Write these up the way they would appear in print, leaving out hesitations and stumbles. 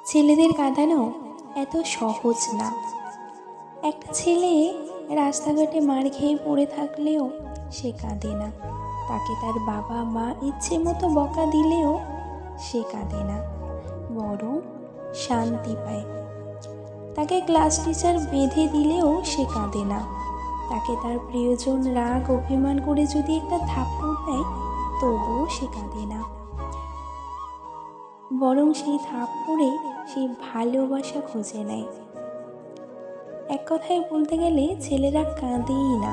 ছেলেদের কাঁদানো এত সহজ না। একটা ছেলে রাস্তাঘাটে মার খেয়ে পড়ে থাকলেও সে কাঁদে না। তাকে তার বাবা মা ইচ্ছে মতো বকা দিলেও সে কাঁদে না, বরং শান্তি পায়। তাকে ক্লাস টিচার বেঁধে দিলেও সে কাঁদে না। তাকে তার প্রিয়জন রাগ অভিমান করে যদি একটা থাপ্পড় দেয়, তবুও সে কাঁদে না, বরং সেই থাপ্পড়ে সে ভালোবাসা খুঁজে নেয়। এক কথায় বলতে গেলে ছেলেরা কাঁদেই না।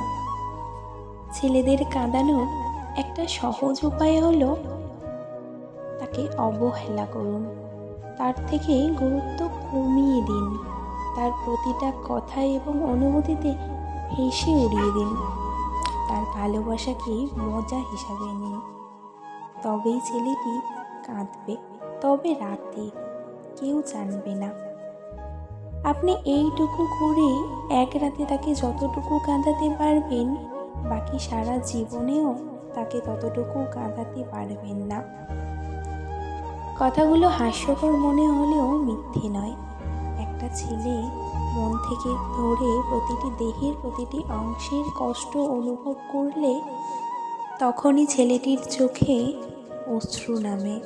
ছেলেদের কাঁদানোর একটা সহজ উপায় হলো তাকে অবহেলা করুন, তার থেকে গুরুত্ব কমিয়ে দিন, তার প্রতিটা কথায় এবং অনুভূতিতে হেসে উড়িয়ে দিন, তার ভালোবাসাকে মজা হিসাবে নিন। তবেই ছেলেটি কাঁদবে, তবে রাতে, কেউ জানবে না। আপনি এইটুকু করে এক রাতে তাকে যতটুকু কাঁদাতে পারবেন, বাকি সারা জীবনেও তাকে ততটুকু কাঁদাতে পারবেন না। কথাগুলো হাস্যকর মনে হলেও মিথ্যে নয়। একটা ছেলে মন থেকে ধরে প্রতিটি দেহের প্রতিটি অংশের কষ্ট অনুভব করলে তখনই ছেলেটির চোখে অশ্রু নামে।